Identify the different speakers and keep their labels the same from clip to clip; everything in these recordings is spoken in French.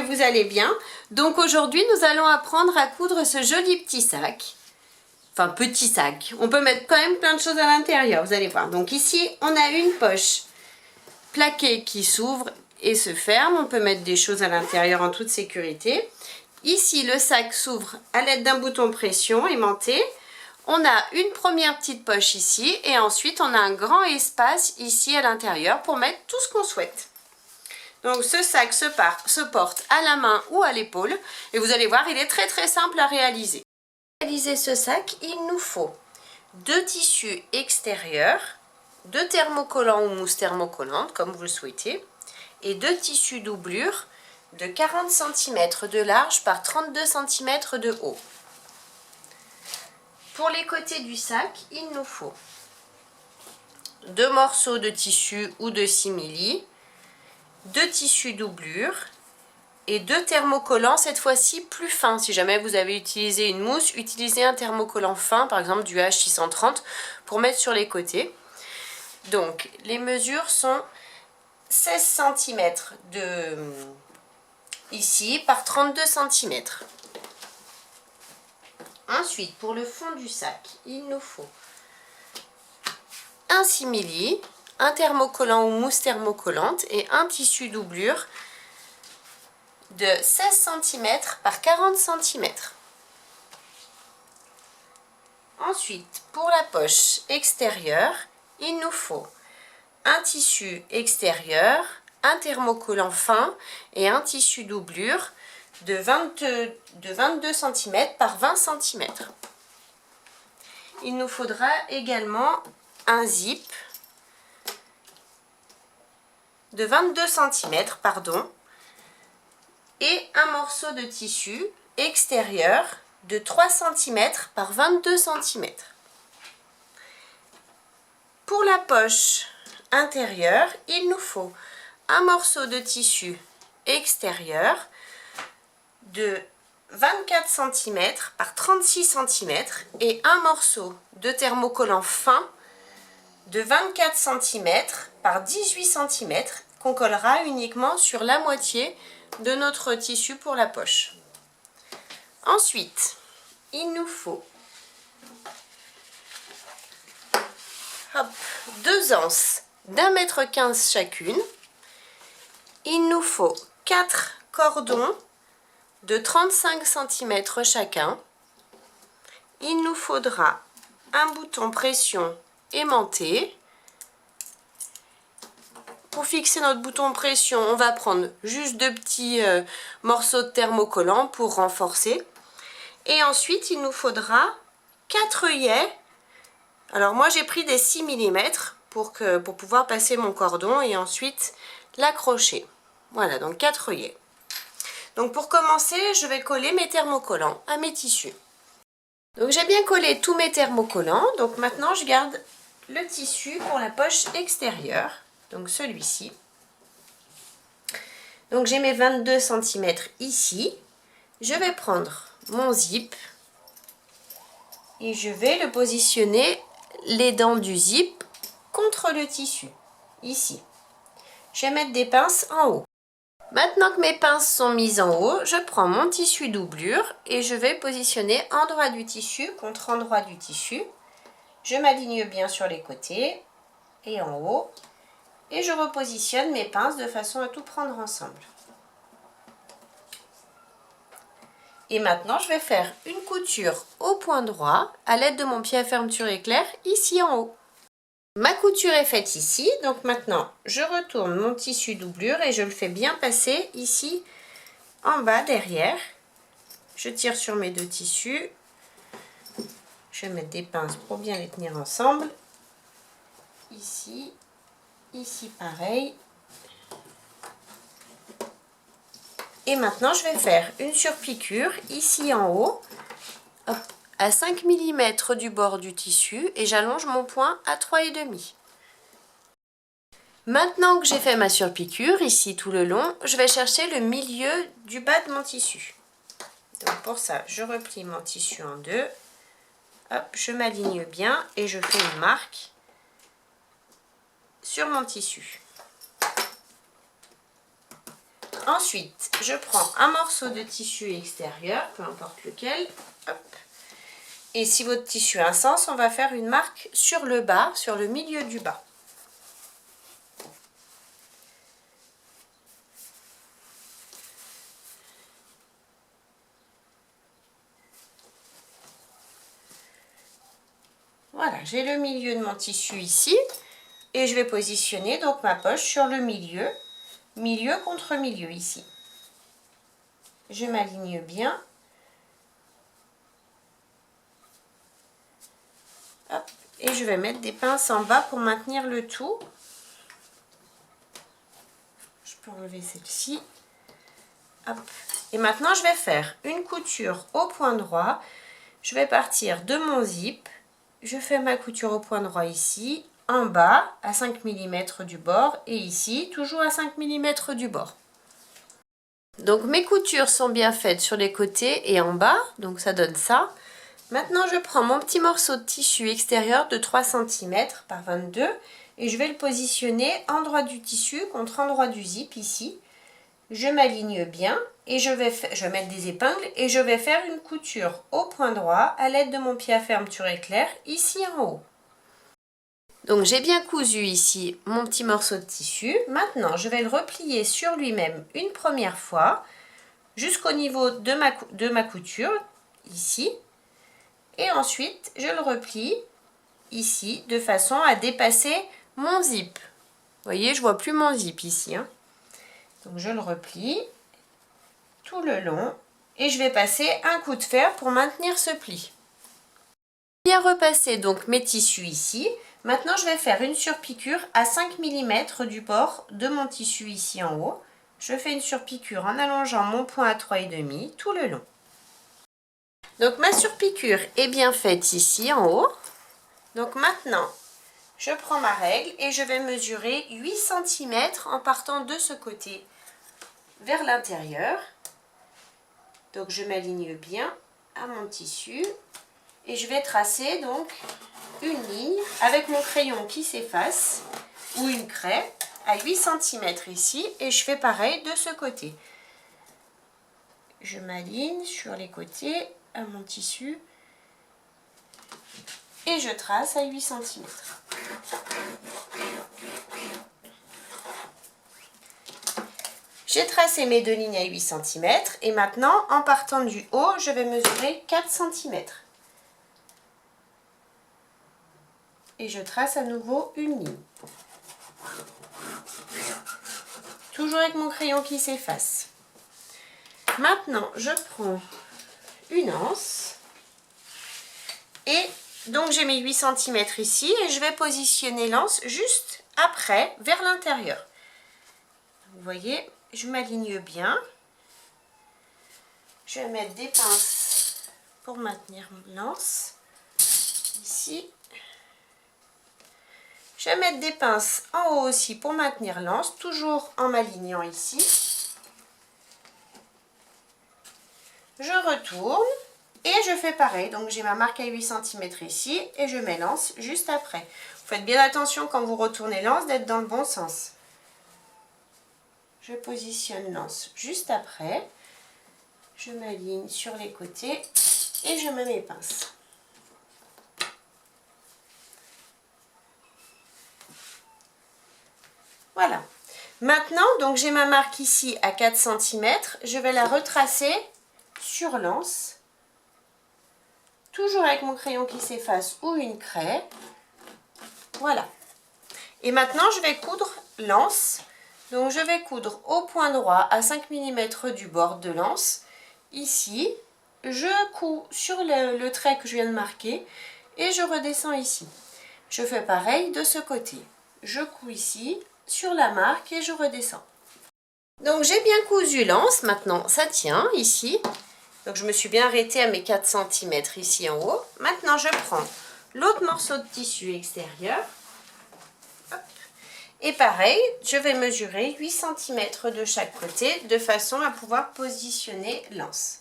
Speaker 1: que vous allez bien. Donc aujourd'hui, nous allons apprendre à coudre ce joli petit sac. Enfin, petit sac. On peut mettre quand même plein de choses à l'intérieur, vous allez voir. Donc ici, on a une poche plaquée qui s'ouvre et se ferme. On peut mettre des choses à l'intérieur en toute sécurité. Ici, le sac s'ouvre à l'aide d'un bouton pression aimanté. On a une première petite poche ici et ensuite on a un grand espace ici à l'intérieur pour mettre tout ce qu'on souhaite. Donc ce sac se porte à la main ou à l'épaule et vous allez voir, il est très simple à réaliser. Pour réaliser ce sac, il nous faut 2 tissus extérieurs, 2 thermocollants ou mousse thermocollante comme vous le souhaitez et 2 tissus doublure de 40 cm de large par 32 cm de haut. Pour les côtés du sac, il nous faut 2 morceaux de tissu ou de simili, 2 tissus doublure et 2 thermocollants, cette fois-ci plus fins. Si jamais vous avez utilisé une mousse, utilisez un thermocollant fin, par exemple du H630, pour mettre sur les côtés. Donc, les mesures sont 16 cm ici par 32 cm. Ensuite, pour le fond du sac, il nous faut un simili, un thermocollant ou mousse thermocollante et un tissu doublure de 16 cm par 40 cm. Ensuite, pour la poche extérieure, il nous faut un tissu extérieur, un thermocollant fin et un tissu doublure de 22 cm par 20 cm. Il nous faudra également un zip de 22 cm, et un morceau de tissu extérieur de 3 cm par 22 cm. Pour la poche intérieure, il nous faut un morceau de tissu extérieur de 24 cm par 36 cm et un morceau de thermocollant fin de 24 cm par 18 cm qu'on collera uniquement sur la moitié de notre tissu pour la poche. Ensuite, il nous faut 2 anses d'1,15 m chacune. Il nous faut 4 cordons de 35 cm chacun. Il nous faudra un bouton pression aimanté. Pour fixer notre bouton pression, on va prendre juste 2 petits morceaux de thermocollant pour renforcer. Et ensuite, il nous faudra 4 œillets. Alors moi, j'ai pris des 6 mm pour pouvoir passer mon cordon et ensuite l'accrocher. Voilà, donc 4 œillets. Donc pour commencer, je vais coller mes thermocollants à mes tissus. Donc j'ai bien collé tous mes thermocollants. Donc maintenant, je garde le tissu pour la poche extérieure. Donc celui-ci. Donc j'ai mes 22 cm ici. Je vais prendre mon zip et je vais le positionner les dents du zip contre le tissu, ici. Je vais mettre des pinces en haut. Maintenant que mes pinces sont mises en haut, je prends mon tissu doublure et je vais positionner endroit du tissu contre endroit du tissu. Je m'aligne bien sur les côtés et en haut. Et je repositionne mes pinces de façon à tout prendre ensemble. Et maintenant, je vais faire une couture au point droit à l'aide de mon pied à fermeture éclair ici en haut. Ma couture est faite ici, donc maintenant, je retourne mon tissu doublure et je le fais bien passer ici en bas derrière. Je tire sur mes 2 tissus. Je vais mettre des pinces pour bien les tenir ensemble. Ici. Ici pareil. Et maintenant je vais faire une surpiqûre ici en haut, hop, à 5 mm du bord du tissu et j'allonge mon point à 3,5. Maintenant que j'ai fait ma surpiqûre ici tout le long, je vais chercher le milieu du bas de mon tissu. Donc pour ça, je replie mon tissu en 2, hop, je m'aligne bien et je fais une marque sur mon tissu. Ensuite, je prends un morceau de tissu extérieur, peu importe lequel. Hop. Et si votre tissu a un sens, on va faire une marque sur le bas, sur le milieu du bas. Voilà, j'ai le milieu de mon tissu ici. Et je vais positionner donc ma poche sur le milieu, milieu contre milieu ici. Je m'aligne bien. Hop, et je vais mettre des pinces en bas pour maintenir le tout. Je peux enlever celle-ci. Hop. Et maintenant, je vais faire une couture au point droit. Je vais partir de mon zip. Je fais ma couture au point droit ici, en bas à 5 mm du bord et ici toujours à 5 mm du bord. Donc mes coutures sont bien faites sur les côtés et en bas, donc ça donne ça. Maintenant je prends mon petit morceau de tissu extérieur de 3 cm par 22 et je vais le positionner endroit du tissu contre endroit du zip ici. Je m'aligne bien et je vais mettre des épingles et je vais faire une couture au point droit à l'aide de mon pied à fermeture éclair ici en haut. Donc j'ai bien cousu ici mon petit morceau de tissu. Maintenant je vais le replier sur lui-même une première fois jusqu'au niveau de ma couture ici et ensuite je le replie ici de façon à dépasser mon zip. Vous voyez, je vois plus mon zip ici, hein. Donc je le replie tout le long et je vais passer un coup de fer pour maintenir ce pli. Bien repasser donc mes tissus ici. Maintenant je vais faire une surpiqûre à 5 mm du bord de mon tissu ici en haut. Je fais une surpiqûre en allongeant mon point à 3,5 tout le long. Donc ma surpiqûre est bien faite ici en haut. Donc maintenant je prends ma règle et je vais mesurer 8 cm en partant de ce côté vers l'intérieur. Donc je m'aligne bien à mon tissu et je vais tracer donc une ligne avec mon crayon qui s'efface ou une craie à 8 cm ici et je fais pareil de ce côté. Je m'aligne sur les côtés à mon tissu et je trace à 8 cm. J'ai tracé mes deux lignes à 8 cm et maintenant en partant du haut je vais mesurer 4 cm. Et je trace à nouveau une ligne. Toujours avec mon crayon qui s'efface. Maintenant je prends une anse et donc j'ai mes 8 cm ici et je vais positionner l'anse juste après vers l'intérieur. Vous voyez, je m'aligne bien. Je vais mettre des pinces pour maintenir l'anse. Ici. Je vais mettre des pinces en haut aussi pour maintenir l'anse, toujours en m'alignant ici. Je retourne et je fais pareil. Donc j'ai ma marque à 8 cm ici et je mets l'anse juste après. Vous faites bien attention quand vous retournez l'anse d'être dans le bon sens. Je positionne l'anse juste après. Je m'aligne sur les côtés et je mets mes pinces. Voilà. Maintenant, donc j'ai ma marque ici à 4 cm. Je vais la retracer sur l'anse. Toujours avec mon crayon qui s'efface ou une craie. Voilà. Et maintenant, je vais coudre l'anse. Donc je vais coudre au point droit à 5 mm du bord de l'anse. Ici, je couds sur le trait que je viens de marquer et je redescends ici. Je fais pareil de ce côté. Je couds ici sur la marque et je redescends. Donc j'ai bien cousu l'anse, maintenant ça tient ici. Donc je me suis bien arrêtée à mes 4 cm ici en haut. Maintenant je prends l'autre morceau de tissu extérieur. Hop. Et pareil, je vais mesurer 8 cm de chaque côté de façon à pouvoir positionner l'anse.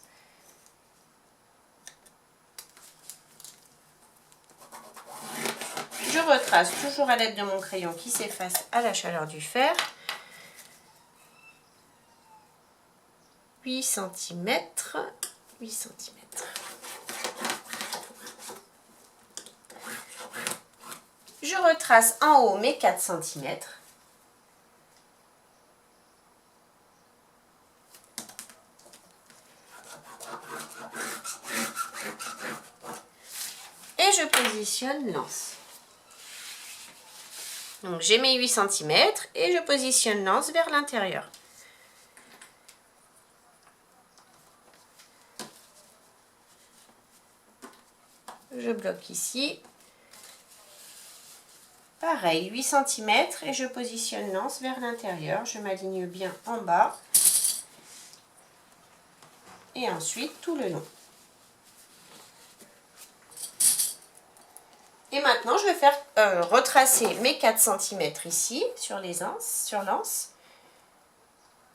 Speaker 1: Je retrace toujours à l'aide de mon crayon qui s'efface à la chaleur du fer. 8 cm. 8 cm. Je retrace en haut mes 4 cm. Et je positionne l'anse. Donc j'ai mes 8 cm et je positionne l'anse vers l'intérieur. Je bloque ici. Pareil, 8 cm et je positionne l'anse vers l'intérieur. Je m'aligne bien en bas. Et ensuite tout le long. Et maintenant, je vais faire retracer mes 4 cm ici sur l'anse.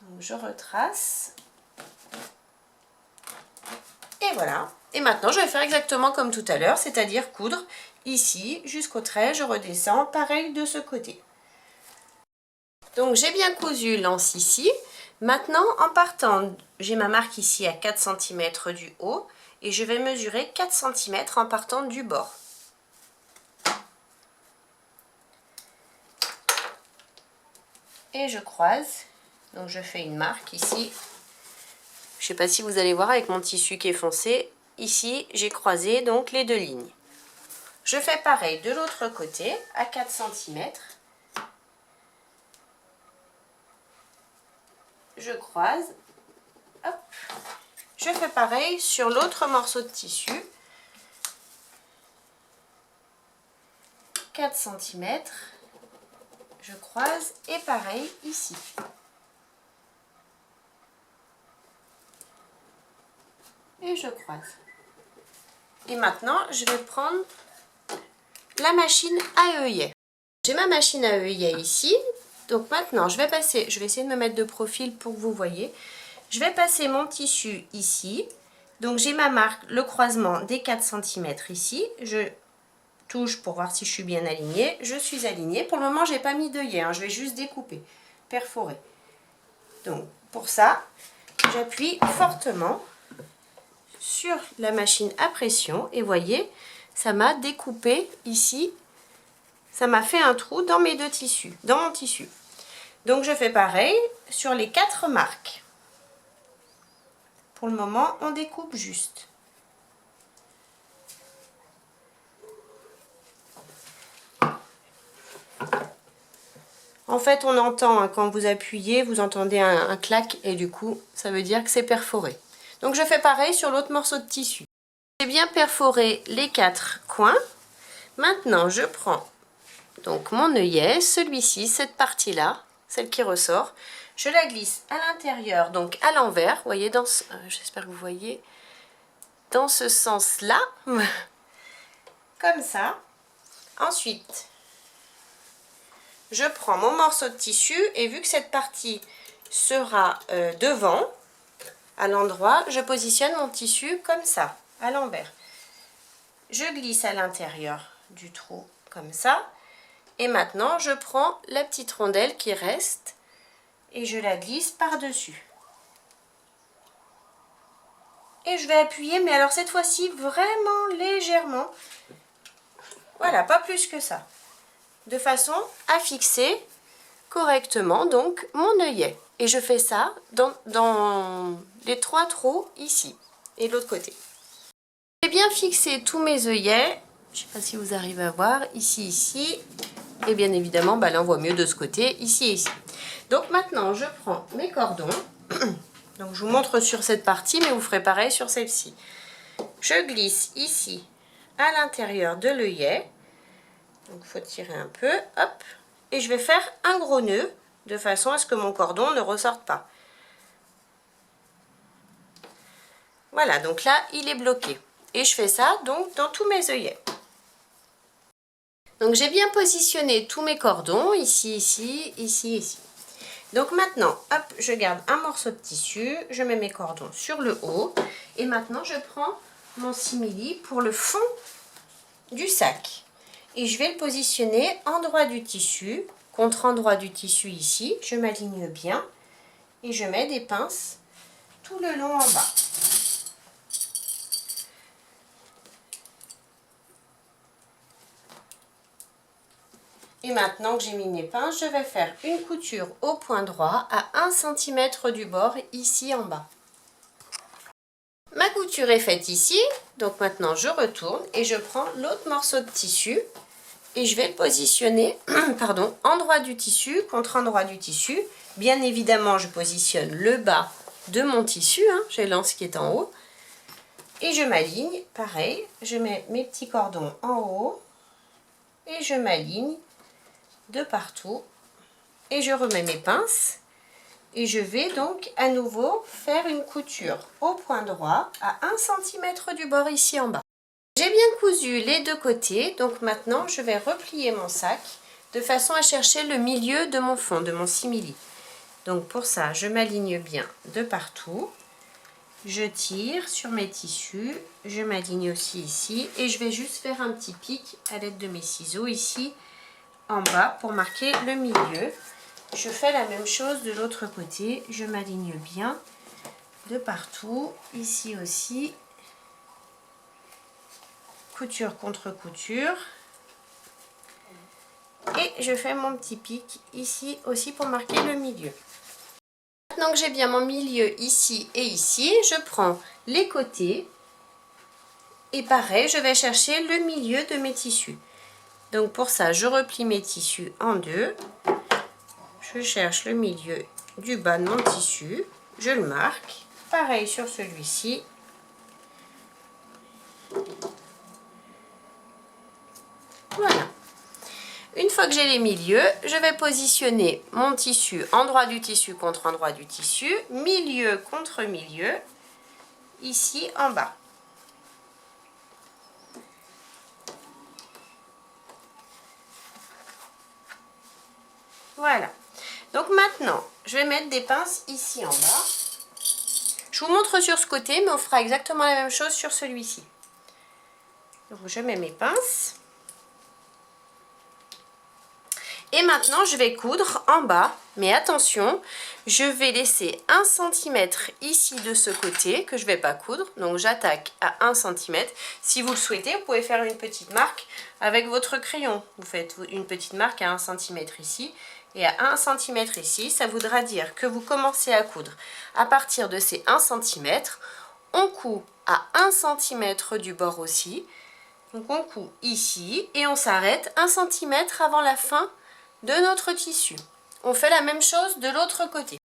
Speaker 1: Donc je retrace. Et voilà. Et maintenant, je vais faire exactement comme tout à l'heure, c'est-à-dire coudre ici jusqu'au trait. Je redescends, pareil de ce côté. Donc j'ai bien cousu l'anse ici. Maintenant, en partant, j'ai ma marque ici à 4 cm du haut et je vais mesurer 4 cm en partant du bord. Et je croise, donc je fais une marque ici. Je ne sais pas si vous allez voir avec mon tissu qui est foncé. Ici, j'ai croisé donc les deux lignes. Je fais pareil de l'autre côté à 4 cm. Je croise. Hop. Je fais pareil sur l'autre morceau de tissu. 4 cm. Je croise et pareil ici. Et je croise. Et maintenant, je vais prendre la machine à œillet. J'ai ma machine à œillet ici. Donc maintenant, je vais essayer de me mettre de profil pour que vous voyez. Je vais passer mon tissu ici. Donc j'ai ma marque, le croisement des 4 cm ici. Je touche pour voir si je suis bien alignée. Je suis alignée. Pour le moment, je n'ai pas mis d'œillet, hein. Je vais juste découper, perforer. Donc pour ça, j'appuie fortement sur la machine à pression et voyez, ça m'a découpé ici. Ça m'a fait un trou dans mes deux tissus, dans mon tissu. Donc je fais pareil sur les 4 marques. Pour le moment, on découpe juste. En fait, on entend, hein, quand vous appuyez, vous entendez un clac et du coup, ça veut dire que c'est perforé. Donc je fais pareil sur l'autre morceau de tissu. J'ai bien perforé les 4 coins. Maintenant, je prends donc mon œillet, celui-ci, cette partie-là, celle qui ressort. Je la glisse à l'intérieur, donc à l'envers. Vous voyez, j'espère que vous voyez, dans ce sens-là, comme ça. Ensuite, je prends mon morceau de tissu et vu que cette partie sera devant, à l'endroit, je positionne mon tissu comme ça, à l'envers. Je glisse à l'intérieur du trou comme ça. Et maintenant, je prends la petite rondelle qui reste et je la glisse par-dessus. Et je vais appuyer, mais alors cette fois-ci, vraiment légèrement. Voilà, pas plus que ça. De façon à fixer correctement donc mon œillet. Et je fais ça dans les 3 trous ici et de l'autre côté. J'ai bien fixé tous mes œillets. Je ne sais pas si vous arrivez à voir. Ici, ici. Et bien évidemment, bah là on voit mieux de ce côté. Ici et ici. Donc maintenant, je prends mes cordons. Donc je vous montre sur cette partie, mais vous ferez pareil sur celle-ci. Je glisse ici à l'intérieur de l'œillet. Donc il faut tirer un peu. Hop. Et je vais faire un gros nœud de façon à ce que mon cordon ne ressorte pas. Voilà, donc là, il est bloqué. Et je fais ça donc dans tous mes œillets. Donc j'ai bien positionné tous mes cordons, ici, ici, ici, ici. Donc maintenant, hop, je garde un morceau de tissu, je mets mes cordons sur le haut. Et maintenant, je prends mon simili pour le fond du sac. Et je vais le positionner endroit du tissu, contre endroit du tissu ici. Je m'aligne bien et je mets des pinces tout le long en bas. Et maintenant que j'ai mis mes pinces, je vais faire une couture au point droit à 1 cm du bord ici en bas. Ma couture est faite ici, donc maintenant je retourne et je prends l'autre morceau de tissu et je vais le positionner pardon, endroit du tissu contre endroit du tissu. Bien évidemment, je positionne le bas de mon tissu, j'ai l'anse qui est en haut. Et je m'aligne, pareil, je mets mes petits cordons en haut et je m'aligne de partout et je remets mes pinces et je vais donc à nouveau faire une couture au point droit à 1 cm du bord ici en bas. J'ai bien cousu les deux côtés, donc maintenant je vais replier mon sac de façon à chercher le milieu de mon fond, de mon simili. Donc pour ça, je m'aligne bien de partout, je tire sur mes tissus, je m'aligne aussi ici et je vais juste faire un petit pic à l'aide de mes ciseaux ici en bas pour marquer le milieu. Je fais la même chose de l'autre côté, je m'aligne bien de partout, ici aussi, couture contre couture, et je fais mon petit pic ici aussi pour marquer le milieu. Maintenant que j'ai bien mon milieu ici et ici, je prends les côtés et pareil, je vais chercher le milieu de mes tissus. Donc pour ça, je replie mes tissus en deux. Je cherche le milieu du bas de mon tissu, je le marque. Pareil sur celui-ci. Voilà. Une fois que j'ai les milieux, je vais positionner mon tissu, endroit du tissu contre endroit du tissu, milieu contre milieu, ici en bas. Voilà. Donc maintenant, je vais mettre des pinces ici en bas. Je vous montre sur ce côté, mais on fera exactement la même chose sur celui-ci. Donc je mets mes pinces. Et maintenant, je vais coudre en bas. Mais attention, je vais laisser 1 cm ici de ce côté, que je ne vais pas coudre. Donc j'attaque à 1 cm. Si vous le souhaitez, vous pouvez faire une petite marque avec votre crayon. Vous faites une petite marque à 1 cm ici. Et à 1 cm ici, ça voudra dire que vous commencez à coudre à partir de ces 1 cm. On coud à 1 cm du bord aussi. Donc on coud ici et on s'arrête 1 cm avant la fin de notre tissu. On fait la même chose de l'autre côté.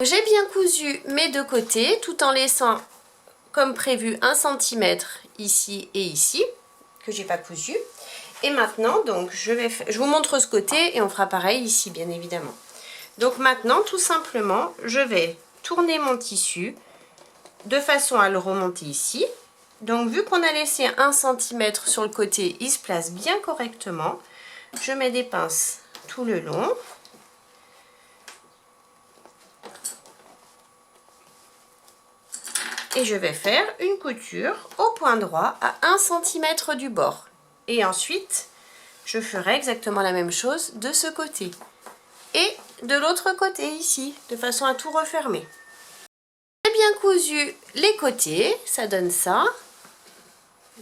Speaker 1: J'ai bien cousu mes deux côtés tout en laissant comme prévu 1 cm ici et ici, que j'ai pas cousu. Et maintenant, donc, je vous montre ce côté et on fera pareil ici, bien évidemment. Donc maintenant, tout simplement, je vais tourner mon tissu de façon à le remonter ici. Donc, vu qu'on a laissé 1 cm sur le côté, il se place bien correctement. Je mets des pinces tout le long. Et je vais faire une couture au point droit à 1 cm du bord. Et ensuite, je ferai exactement la même chose de ce côté. Et de l'autre côté ici, de façon à tout refermer. J'ai bien cousu les côtés, ça donne ça.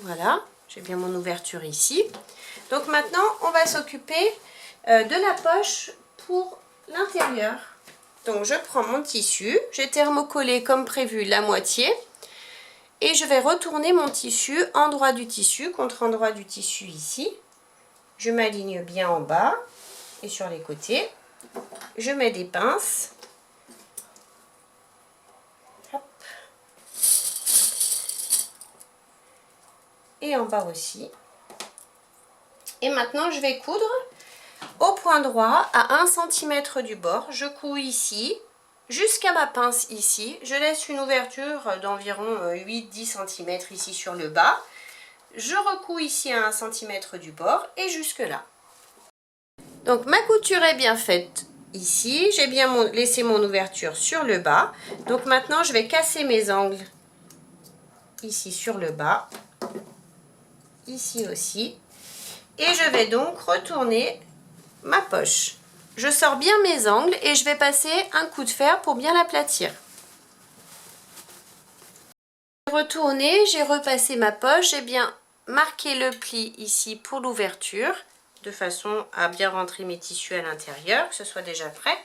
Speaker 1: Voilà, j'ai bien mon ouverture ici. Donc maintenant, on va s'occuper de la poche pour l'intérieur. Donc je prends mon tissu, j'ai thermocollé comme prévu la moitié. Et je vais retourner mon tissu, endroit du tissu contre endroit du tissu ici. Je m'aligne bien en bas et sur les côtés. Je mets des pinces. Hop. Et en bas aussi. Et maintenant, je vais coudre au point droit à 1 cm du bord. Je couds ici. Jusqu'à ma pince ici, je laisse une ouverture d'environ 8-10 cm ici sur le bas. Je recouds ici à 1 cm du bord et jusque là. Donc ma couture est bien faite ici, j'ai bien laissé mon ouverture sur le bas. Donc maintenant je vais casser mes angles ici sur le bas, ici aussi. Et je vais donc retourner ma poche. Je sors bien mes angles et je vais passer un coup de fer pour bien l'aplatir. Retourner, j'ai repassé ma poche, j'ai bien marqué le pli ici pour l'ouverture, de façon à bien rentrer mes tissus à l'intérieur, que ce soit déjà prêt.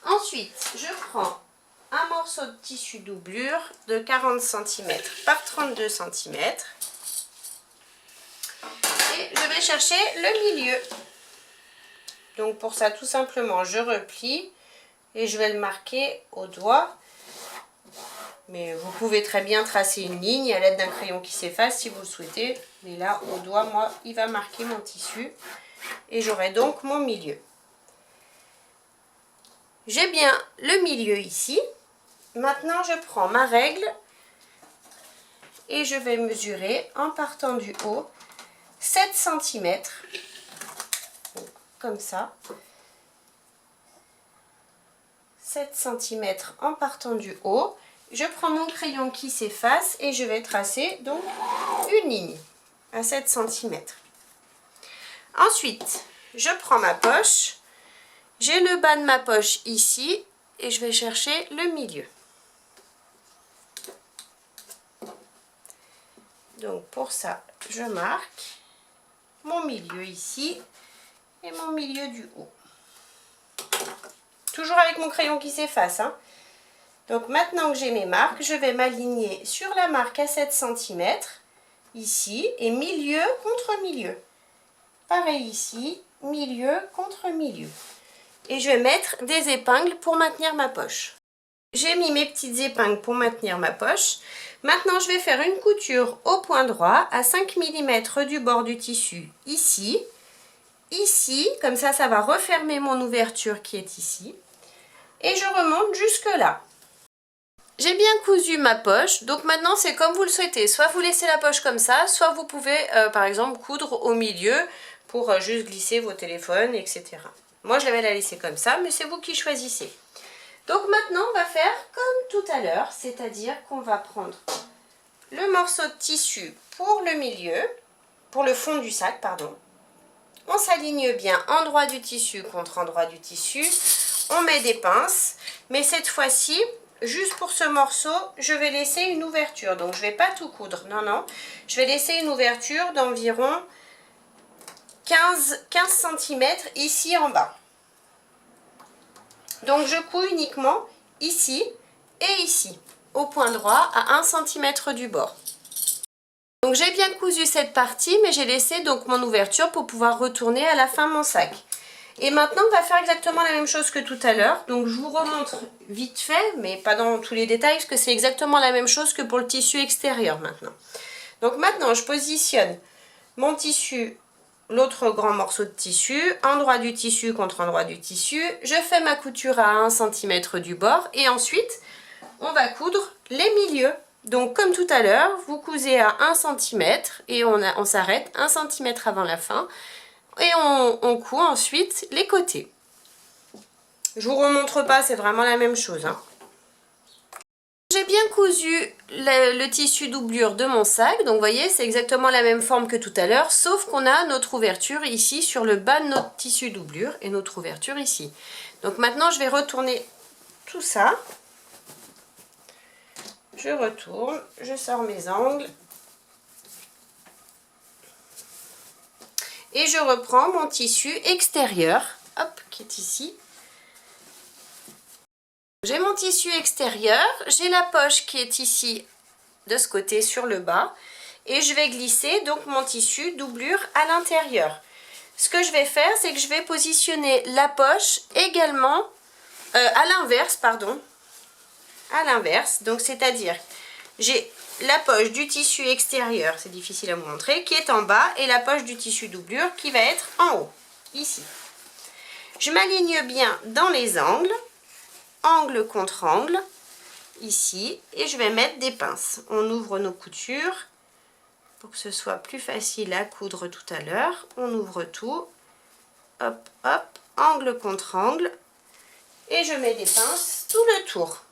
Speaker 1: Ensuite, je prends un morceau de tissu doublure de 40 cm par 32 cm et je vais chercher le milieu. Donc pour ça, tout simplement, je replie et je vais le marquer au doigt. Mais vous pouvez très bien tracer une ligne à l'aide d'un crayon qui s'efface si vous le souhaitez. Mais là, au doigt, moi, il va marquer mon tissu et j'aurai donc mon milieu. J'ai bien le milieu ici. Maintenant, je prends ma règle et je vais mesurer en partant du haut 7 cm. Comme ça. 7 cm en partant du haut. Je prends mon crayon qui s'efface et je vais tracer donc une ligne à 7 cm. Ensuite, je prends ma poche. J'ai le bas de ma poche ici et je vais chercher le milieu. Donc pour ça, je marque mon milieu ici et mon milieu du haut. Toujours avec mon crayon qui s'efface, hein. Donc maintenant que j'ai mes marques, je vais m'aligner sur la marque à 7 cm, ici, et milieu contre milieu. Pareil ici, milieu contre milieu. Et je vais mettre des épingles pour maintenir ma poche. J'ai mis mes petites épingles pour maintenir ma poche. Maintenant, je vais faire une couture au point droit à 5 mm du bord du tissu, ici. Ici, comme ça, ça va refermer mon ouverture qui est ici. Et je remonte jusque là. J'ai bien cousu ma poche, donc maintenant c'est comme vous le souhaitez. Soit vous laissez la poche comme ça, soit vous pouvez par exemple coudre au milieu pour juste glisser vos téléphones, etc. Moi je vais la laisser comme ça, mais c'est vous qui choisissez. Donc maintenant on va faire comme tout à l'heure, c'est-à-dire qu'on va prendre le morceau de tissu pour le milieu, pour le fond du sac, pardon. On s'aligne bien endroit du tissu contre endroit du tissu. On met des pinces, mais cette fois-ci, juste pour ce morceau, je vais laisser une ouverture. Donc je ne vais pas tout coudre, non, non. Je vais laisser une ouverture d'environ 15 cm ici en bas. Donc je couds uniquement ici et ici, au point droit à 1 cm du bord. Donc j'ai bien cousu cette partie, mais j'ai laissé donc mon ouverture pour pouvoir retourner à la fin mon sac. Et maintenant on va faire exactement la même chose que tout à l'heure. Donc je vous remontre vite fait, mais pas dans tous les détails, parce que c'est exactement la même chose que pour le tissu extérieur maintenant. Donc maintenant je positionne mon tissu, l'autre grand morceau de tissu, endroit du tissu contre endroit du tissu. Je fais ma couture à 1 cm du bord et ensuite on va coudre les milieux. Donc comme tout à l'heure, vous cousez à 1 cm et on s'arrête 1 cm avant la fin. Et on coud ensuite les côtés. Je vous remontre pas, c'est vraiment la même chose, hein. J'ai bien cousu le tissu doublure de mon sac. Donc vous voyez, c'est exactement la même forme que tout à l'heure, sauf qu'on a notre ouverture ici sur le bas de notre tissu doublure et notre ouverture ici. Donc maintenant, je vais retourner tout ça. Je retourne, je sors mes angles. Et je reprends mon tissu extérieur, hop, qui est ici. J'ai mon tissu extérieur, j'ai la poche qui est ici, de ce côté, sur le bas. Et je vais glisser donc mon tissu doublure à l'intérieur. Ce que je vais faire, c'est que je vais positionner la poche également à l'inverse, pardon. À l'inverse, donc c'est-à-dire, j'ai la poche du tissu extérieur, c'est difficile à vous montrer, qui est en bas, et la poche du tissu doublure qui va être en haut, ici. Je m'aligne bien dans les angles, angle contre angle, ici, et je vais mettre des pinces. On ouvre nos coutures pour que ce soit plus facile à coudre tout à l'heure. On ouvre tout, hop, hop, angle contre angle, et je mets des pinces tout le tour.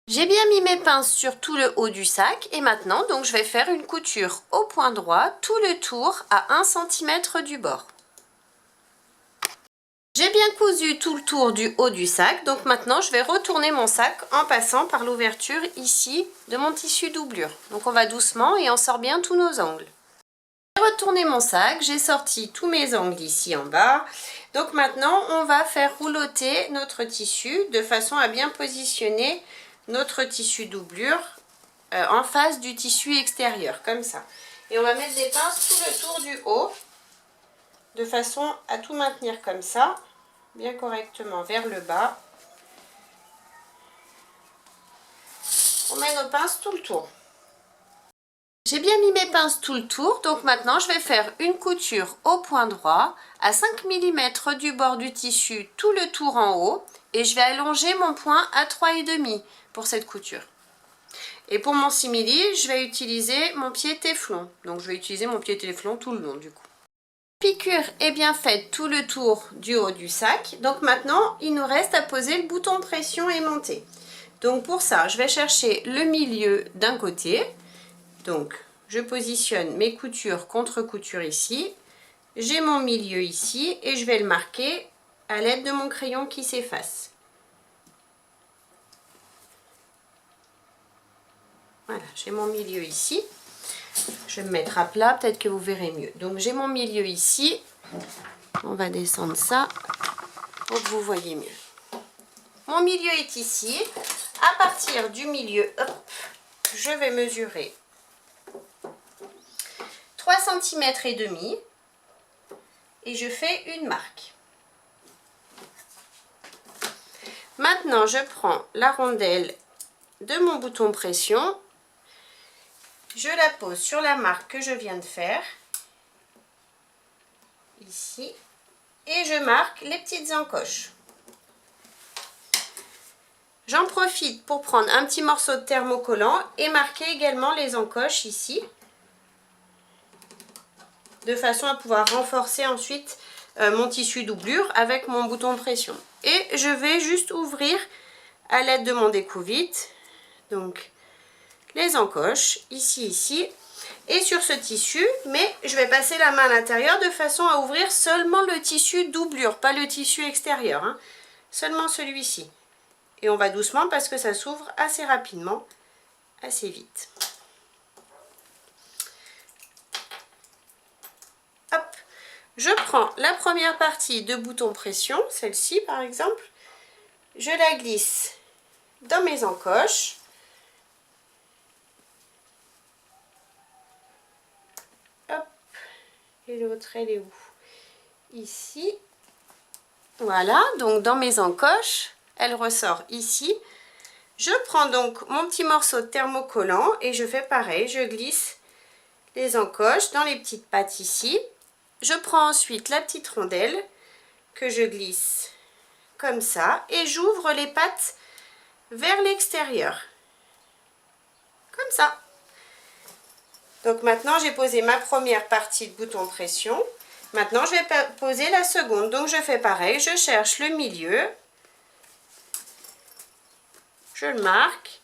Speaker 1: J'ai bien mis mes pinces sur tout le haut du sac et maintenant donc je vais faire une couture au point droit tout le tour à 1 cm du bord. J'ai J'ai bien cousu tout le tour du haut du sac, donc maintenant je vais retourner mon sac en passant par l'ouverture ici de mon tissu doublure. Donc on va doucement et on sort bien tous nos angles. J'ai retourné mon sac, j'ai sorti tous mes angles ici en bas. Donc maintenant on va faire rouloter notre tissu de façon à bien positionner notre tissu doublure en face du tissu extérieur, comme ça. Et on va mettre des pinces tout le tour du haut, de façon à tout maintenir comme ça, bien correctement vers le bas. On met nos pinces tout le tour. J'ai bien mis mes pinces tout le tour, donc maintenant je vais faire une couture au point droit à 5 mm du bord du tissu tout le tour en haut et je vais allonger mon point à 3,5 pour cette couture. Et pour mon simili, je vais utiliser mon pied téflon. Donc je vais utiliser mon pied téflon tout le long du coup. La piqûre est bien faite tout le tour du haut du sac. Donc maintenant, il nous reste à poser le bouton pression aimanté. Donc pour ça, je vais chercher le milieu d'un côté. Donc je positionne mes coutures contre couture ici. J'ai mon milieu ici et je vais le marquer à l'aide de mon crayon qui s'efface. Voilà, j'ai mon milieu ici. Je vais me mettre à plat, peut-être que vous verrez mieux. Donc j'ai mon milieu ici. On va descendre ça pour que vous voyez mieux. Mon milieu est ici. À partir du milieu, hop, je vais mesurer 3,5 cm et je fais une marque. Maintenant, je prends la rondelle de mon bouton pression. Je la pose sur la marque que je viens de faire, ici, et je marque les petites encoches. J'en profite pour prendre un petit morceau de thermocollant et marquer également les encoches ici, de façon à pouvoir renforcer ensuite mon tissu doublure avec mon bouton pression. Et je vais juste ouvrir à l'aide de mon découvite, donc les encoches, ici, et sur ce tissu, mais je vais passer la main à l'intérieur de façon à ouvrir seulement le tissu doublure, pas le tissu extérieur, hein, seulement celui-ci. Et on va doucement parce que ça s'ouvre assez rapidement, assez vite. Hop, je prends la première partie de bouton pression, celle-ci par exemple, je la glisse dans mes encoches. Et l'autre, elle est où? Ici. Voilà, donc dans mes encoches, elle ressort ici. Je prends donc mon petit morceau de thermocollant et je fais pareil. Je glisse les encoches dans les petites pattes ici. Je prends ensuite la petite rondelle que je glisse comme ça et j'ouvre les pattes vers l'extérieur. Comme ça. Donc maintenant, j'ai posé ma première partie de bouton pression. Maintenant, je vais poser la seconde. Donc, je fais pareil. Je cherche le milieu. Je le marque.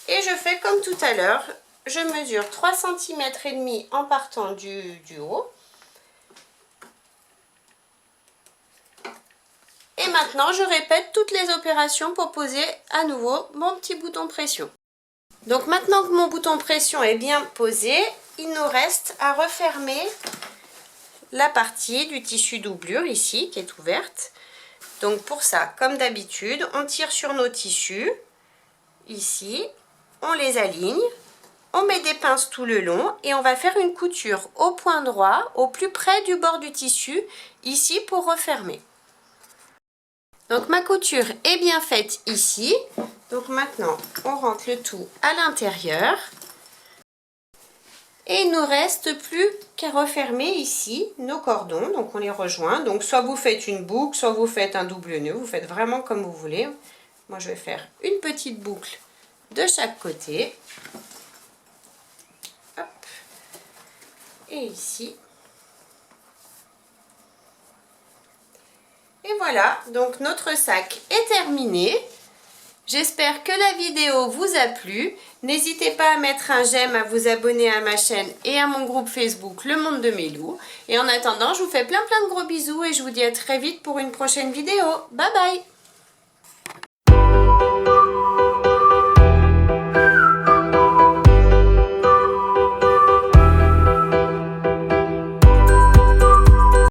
Speaker 1: Et je fais comme tout à l'heure. Je mesure 3,5 cm en partant du haut. Et maintenant, je répète toutes les opérations pour poser à nouveau mon petit bouton pression. Donc maintenant que mon bouton pression est bien posé, il nous reste à refermer la partie du tissu doublure ici qui est ouverte. Donc pour ça, comme d'habitude, on tire sur nos tissus, ici, on les aligne, on met des pinces tout le long et on va faire une couture au point droit, au plus près du bord du tissu, ici pour refermer. Donc ma couture est bien faite ici. Donc maintenant, on rentre le tout à l'intérieur. Et il ne nous reste plus qu'à refermer ici nos cordons. Donc on les rejoint. Donc soit vous faites une boucle, soit vous faites un double nœud. Vous faites vraiment comme vous voulez. Moi je vais faire une petite boucle de chaque côté. Hop. Et ici. Et voilà, donc notre sac est terminé. J'espère que la vidéo vous a plu. N'hésitez pas à mettre un j'aime, à vous abonner à ma chaîne et à mon groupe Facebook Le Monde de Mélou. Et en attendant, je vous fais plein de gros bisous et je vous dis à très vite pour une prochaine vidéo. Bye bye!